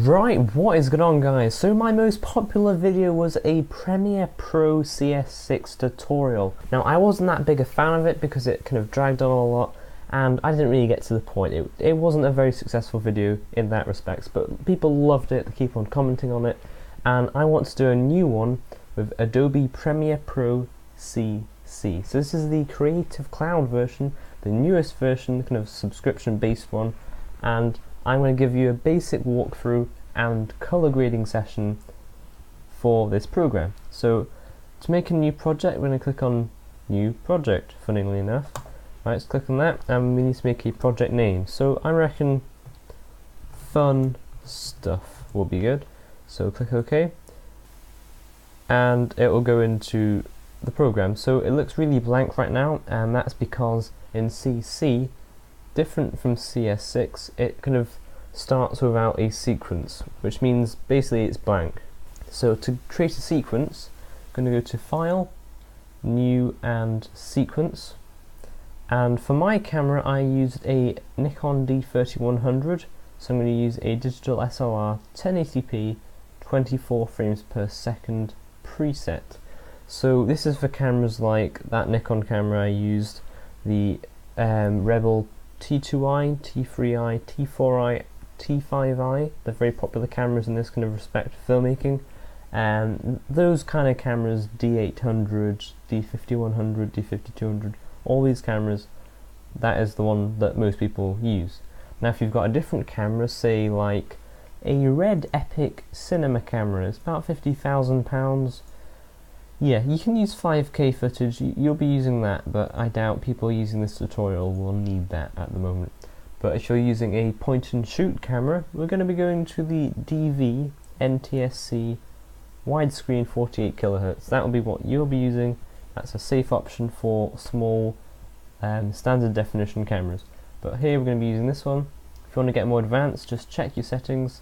Right, what is going on, guys? So my most popular video was a Premiere Pro CS6 tutorial. Now I wasn't that big a fan of it because it kind of dragged on a lot and I didn't really get to the point. It wasn't a very successful video in that respect, but people loved it, they keep on commenting on it, and I want to do a new one with Adobe Premiere Pro CC. So this is the Creative Cloud version, the newest version, the kind of subscription based one, and I'm going to give you a basic walkthrough and color grading session for this program. So to make a new project, we're going to click on New Project, funnily enough. Right, let's click on that, and we need to make a project name. So I reckon Fun Stuff will be good. So click OK, and it will go into the program. So it looks really blank right now, and that's because in CC, different from CS6, it kind of starts without a sequence, which means basically it's blank. So to create a sequence, I'm going to go to File, New and Sequence, and for my camera I used a Nikon D3100, so I'm going to use a digital SLR 1080p 24 frames per second preset. So this is for cameras like that Nikon camera I used, the Rebel T2i, T3i, T4i, T5i, they're very popular cameras in this kind of respect for filmmaking, and those kind of cameras, D800, D5100, D5200, all these cameras, that is the one that most people use. Now if you've got a different camera, say like a Red Epic cinema camera, it's about £50,000, yeah, you can use 5K footage, you'll be using that, but I doubt people using this tutorial will need that at the moment. But if you're using a point and shoot camera, we're going to be going to the DV NTSC widescreen 48 kHz. That will be what you'll be using. That's a safe option for small standard definition cameras. But here we're going to be using this one. If you want to get more advanced, just check your settings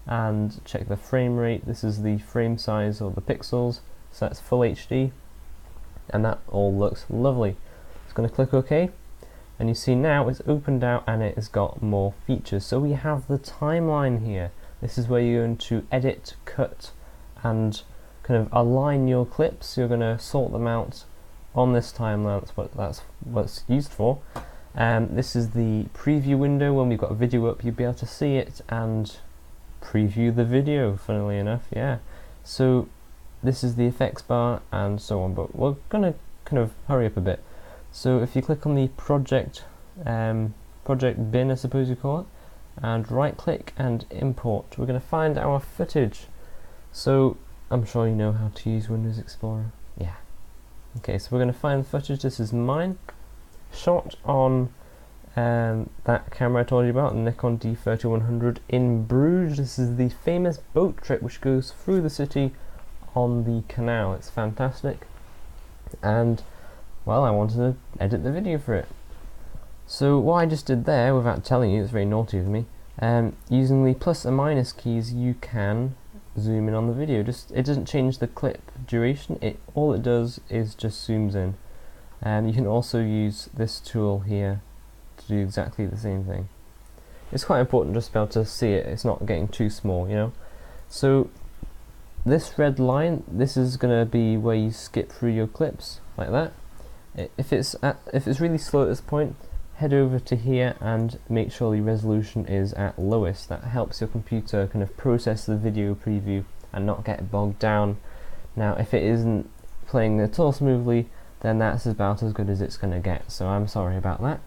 and check the frame rate. This is the frame size or the pixels. So that's full HD, and that all looks lovely. Just going to click OK, and you see now it's opened out and it has got more features. So we have the timeline here. This is where you're going to edit, cut, and kind of align your clips. You're going to sort them out on this timeline. That's what it's used for. This is the preview window. When we've got a video up, you'll be able to see it and preview the video, funnily enough, yeah. So this is the effects bar and so on, but we're going to kind of hurry up a bit. So if you click on the project bin, I suppose you call it, and right click and import, we're going to find our footage. So I'm sure you know how to use Windows Explorer. Yeah. Okay, so we're going to find the footage. This is mine, shot on that camera I told you about, the Nikon D3100 in Bruges. This is the famous boat trip which goes through the city on the canal. It's fantastic, and well, I wanted to edit the video for it. So what I just did there, without telling you, it's very naughty of me, using the plus and minus keys you can zoom in on the video. It doesn't change the clip duration, all it does is just zooms in. And you can also use this tool here to do exactly the same thing. It's quite important just to be able to see it, it's not getting too small, you know. So this red line, this is going to be where you skip through your clips, like that. If it's really slow at this point, head over to here and make sure the resolution is at lowest. That helps your computer kind of process the video preview and not get bogged down. Now if it isn't playing at all smoothly, then that's about as good as it's going to get, so I'm sorry about that.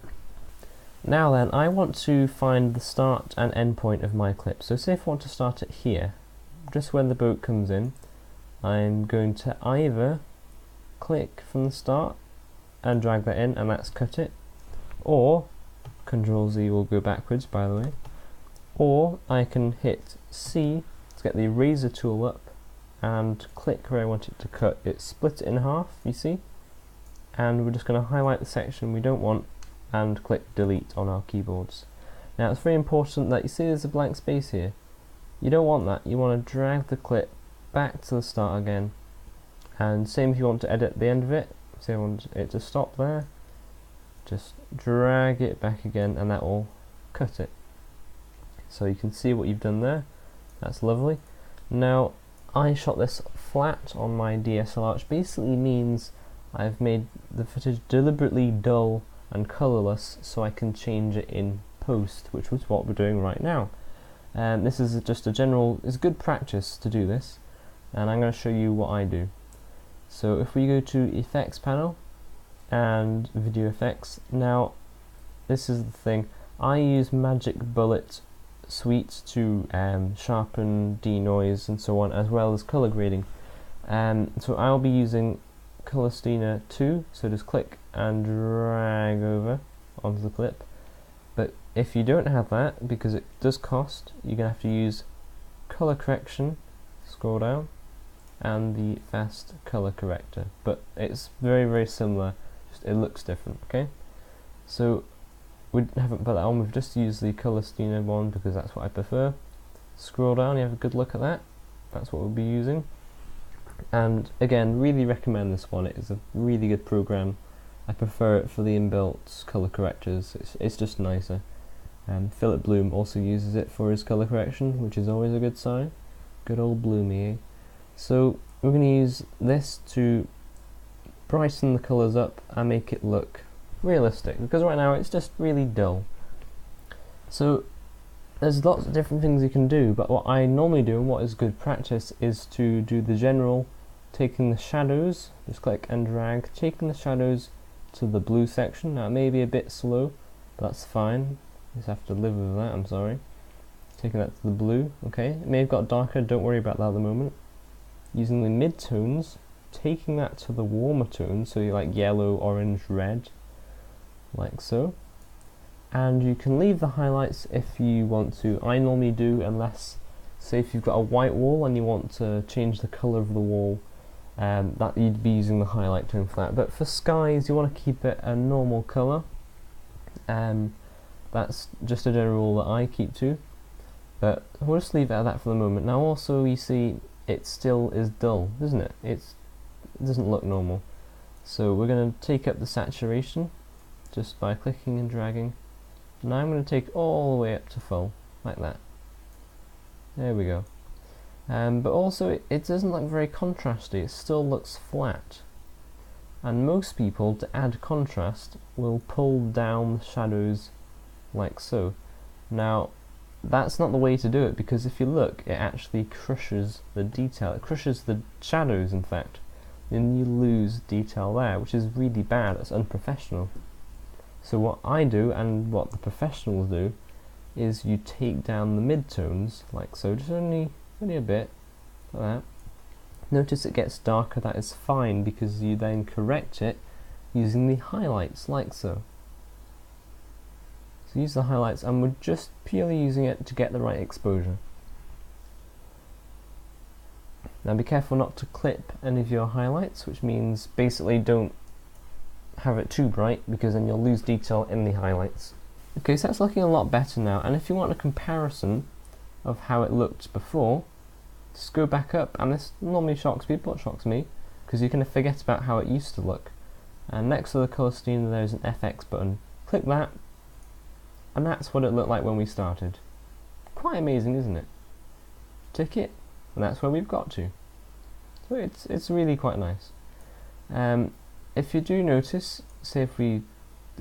Now then, I want to find the start and end point of my clip. So say if I want to start it here, just when the boat comes in, I'm going to either click from the start and drag that in, and that's cut it, or Control Z will go backwards, by the way, or I can hit C to get the eraser tool up and click where I want it to cut. It splits it in half, you see, and we're just going to highlight the section we don't want and click delete on our keyboards. Now it's very important that you see there's a blank space here. You don't want that. You want to drag the clip back to the start again, and same if you want to edit the end of it. Say I want it to stop there, just drag it back again and that will cut it. So you can see what you've done there. That's lovely. Now, I shot this flat on my DSLR, which basically means I've made the footage deliberately dull and colourless so I can change it in post, which was what we're doing right now. This is just a general, it's good practice to do this, and I'm going to show you what I do. So if we go to Effects panel and Video Effects, now this is the thing, I use Magic Bullet Suite to sharpen, denoise and so on, as well as colour grading. So I'll be using Color Steiner 2, so just click and drag over onto the clip. But if you don't have that, because it does cost, you're going to have to use Color Correction, scroll down, and the Fast Color Corrector. But it's very similar, just it looks different, okay? So we haven't put that on, we've just used the Color Steiner one because that's what I prefer. Scroll down, you have a good look at that, that's what we'll be using. And again, really recommend this one, it is a really good program. I prefer it for the inbuilt colour correctors, it's just nicer. Philip Bloom also uses it for his colour correction, which is always a good sign. Good old Bloomy, eh? So we're going to use this to brighten the colours up and make it look realistic, because right now it's just really dull. So there's lots of different things you can do, but what I normally do and what is good practice is to do the general, taking the shadows, just click and drag, taking the shadows to the blue section. Now it may be a bit slow, but that's fine, you just have to live with that, I'm sorry. Taking that to the blue, okay, it may have got darker, don't worry about that at the moment. Using the mid-tones, taking that to the warmer tones, so you like yellow, orange, red, like so. And you can leave the highlights if you want to. I normally do, unless, say if you've got a white wall and you want to change the colour of the wall, that you'd be using the highlight tone for that. But for skies, you want to keep it a normal colour. That's just a general rule that I keep to. But we'll just leave it at that for the moment. Now also, you see, it still is dull, isn't it? It doesn't look normal. So we're going to take up the saturation just by clicking and dragging. Now I'm going to take all the way up to full, like that. There we go. But also it doesn't look very contrasty, it still looks flat. And most people, to add contrast, will pull down the shadows like so. Now that's not the way to do it, because if you look, it actually crushes the detail, it crushes the shadows in fact, and you lose detail there, which is really bad, it's unprofessional. So what I do, and what the professionals do, is you take down the mid-tones, like so, just only a bit, like that. Notice it gets darker, that is fine, because you then correct it using the highlights, like so. So use the highlights, and we're just purely using it to get the right exposure. Now be careful not to clip any of your highlights, which means basically don't have it too bright, because then you'll lose detail in the highlights. Okay, so that's looking a lot better now, and if you want a comparison of how it looked before, just go back up, and this normally shocks people, it shocks me, because you're going to forget about how it used to look. And next to the Color Steiner there's an FX button. Click that, and that's what it looked like when we started. Quite amazing, isn't it? Tick it, and that's where we've got to. So it's really quite nice. If you do notice, say if you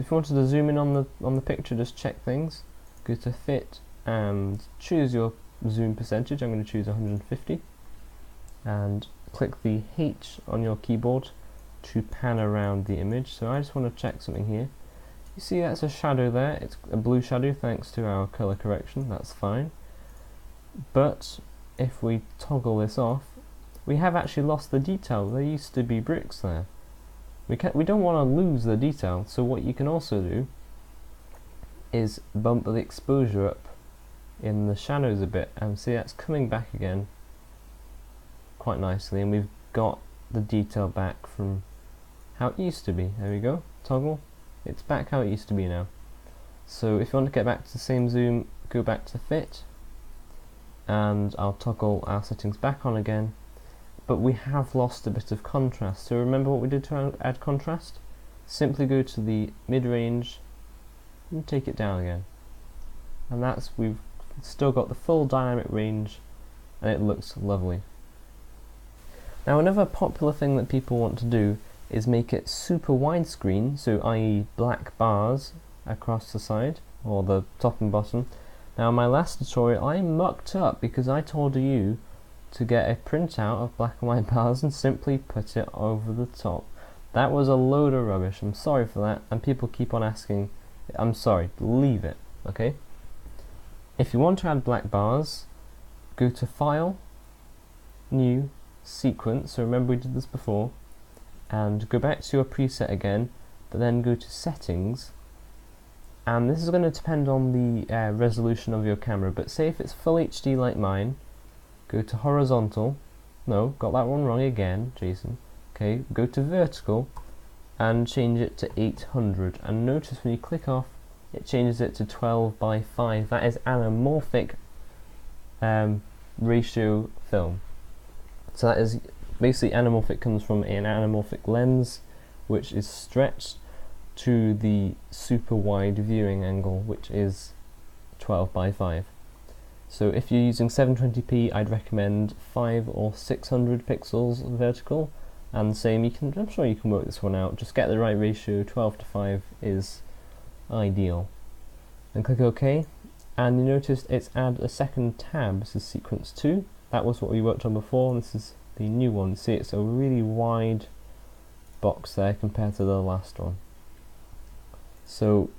wanted to zoom in on the picture, just check things, go to fit and choose your zoom percentage. I'm going to choose 150 and click the H on your keyboard to pan around the image. So I just want to check something here. You see that's a shadow there, it's a blue shadow thanks to our color correction, that's fine. But if we toggle this off, we have actually lost the detail. There used to be bricks there. We don't want to lose the detail, so what you can also do is bump the exposure up in the shadows a bit, and see that's coming back again quite nicely, and we've got the detail back from how it used to be. There we go, toggle, it's back how it used to be now. So if you want to get back to the same zoom, go back to fit, and I'll toggle our settings back on again. But we have lost a bit of contrast, so remember what we did to add contrast? Simply go to the mid-range and take it down again. And we've still got the full dynamic range and it looks lovely. Now another popular thing that people want to do is make it super widescreen, so i.e. black bars across the side, or the top and bottom. Now in my last tutorial I mucked up because I told you to get a printout of black and white bars and simply put it over the top. That was a load of rubbish, I'm sorry for that, and people keep on asking. I'm sorry, leave it, okay? If you want to add black bars, go to File, New, Sequence, so remember we did this before, and go back to your preset again, but then go to Settings, and this is going to depend on the resolution of your camera, but say if it's full HD like mine, go to Horizontal, no, got that one wrong again, Jason, okay, go to Vertical, and change it to 800, and notice when you click off, it changes it to 12 by 5, that is anamorphic ratio film. So that is basically anamorphic comes from an anamorphic lens which is stretched to the super wide viewing angle, which is 12 by 5. So if you're using 720p, I'd recommend 5 or 600 pixels vertical, and same, I'm sure you can work this one out, just get the right ratio. 12 to 5 is ideal. Then click OK, and you notice it's add a second tab. This is sequence 2. That was what we worked on before, and this is the new one. See, it's a really wide box there compared to the last one. So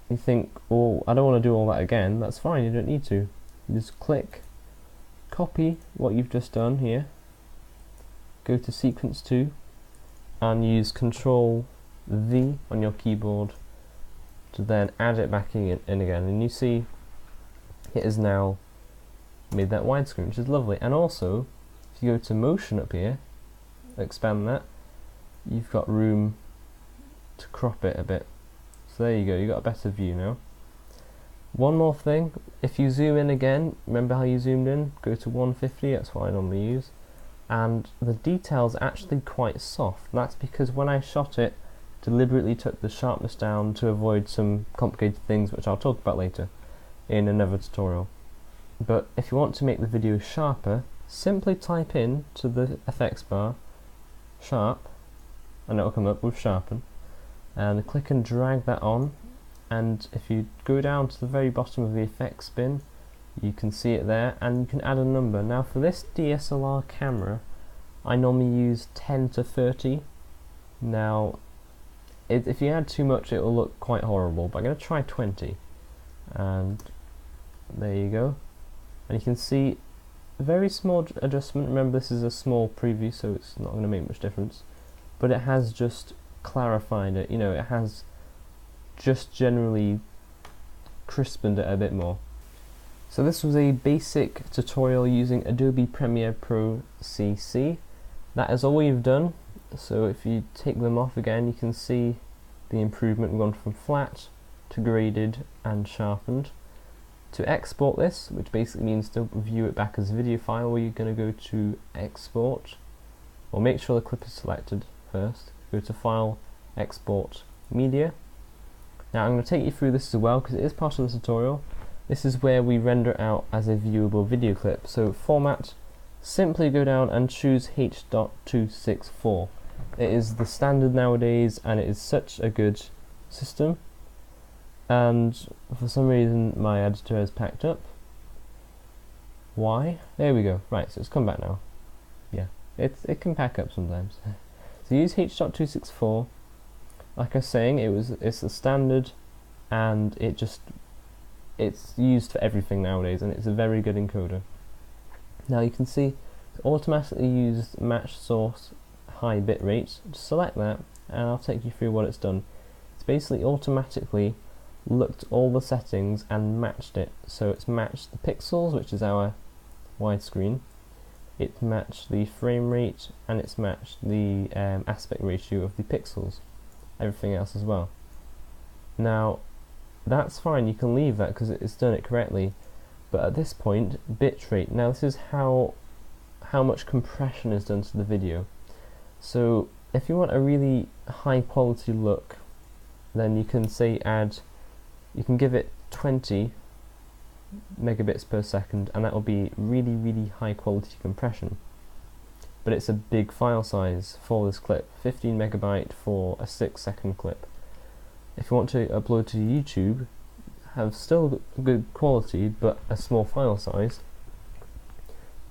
you think, oh, I don't want to do all that again. That's fine, you don't need to. You just click, copy what you've just done here, go to sequence 2, and use Control V on your keyboard to then add it back in again, and you see it has now made that widescreen, which is lovely. And also, if you go to motion up here, expand that, you've got room to crop it a bit. So there you go, you've got a better view now. One more thing, if you zoom in again, remember how you zoomed in? Go to 150, that's what I normally use. And the detail's actually quite soft. That's because when I shot it, deliberately took the sharpness down to avoid some complicated things which I'll talk about later in another tutorial. But if you want to make the video sharper, simply type in to the effects bar sharp, and it'll come up with sharpen, and click and drag that on, and if you go down to the very bottom of the effects bin, you can see it there, and you can add a number. Now for this DSLR camera, I normally use 10 to 30. Now if you add too much, it will look quite horrible, but I'm going to try 20, and there you go. And you can see a very small adjustment. Remember, this is a small preview, so it's not going to make much difference, but it has just clarified it, you know, it has just generally crispened it a bit more. So this was a basic tutorial using Adobe Premiere Pro CC. That is all we've done. So if you take them off again, you can see the improvement. We've gone from flat to graded and sharpened. To export this, which basically means to view it back as a video file, where you're going to go to Export, or make sure the clip is selected first. Go to File, Export, Media. Now I'm going to take you through this as well because it is part of the tutorial. This is where we render out as a viewable video clip. So format, simply go down and choose H.264. It is the standard nowadays, and it is such a good system. And for some reason my editor has packed up. Why? There we go. Right, so it's come back now. Yeah, it can pack up sometimes. So use H.264. Like I was saying, it's the standard, and it's used for everything nowadays, and it's a very good encoder. Now you can see it's automatically used match source high bit rate. Just select that, and I'll take you through what it's done. It's basically automatically looked at all the settings and matched it. So it's matched the pixels, which is our widescreen, it's matched the frame rate, and it's matched the aspect ratio of the pixels, everything else as well. Now that's fine, you can leave that because it's done it correctly, but at this point, bitrate. Now this is how much compression is done to the video. So if you want a really high quality look, then you can say you can give it 20 megabits per second, and that will be really high quality compression. But it's a big file size for this clip, 15 megabyte for a 6-second clip. If you want to upload to YouTube, have still good quality but a small file size,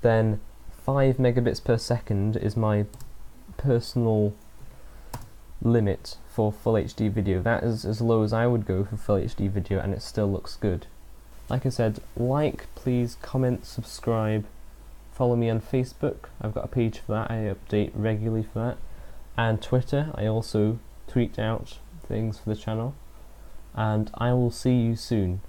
then 5 megabits per second is my personal limit for full HD video. That is as low as I would go for full HD video, and it still looks good. Like I said, please, comment, subscribe, follow me on Facebook. I've got a page for that, I update regularly for that, and Twitter. I also tweet out things for the channel, and I will see you soon.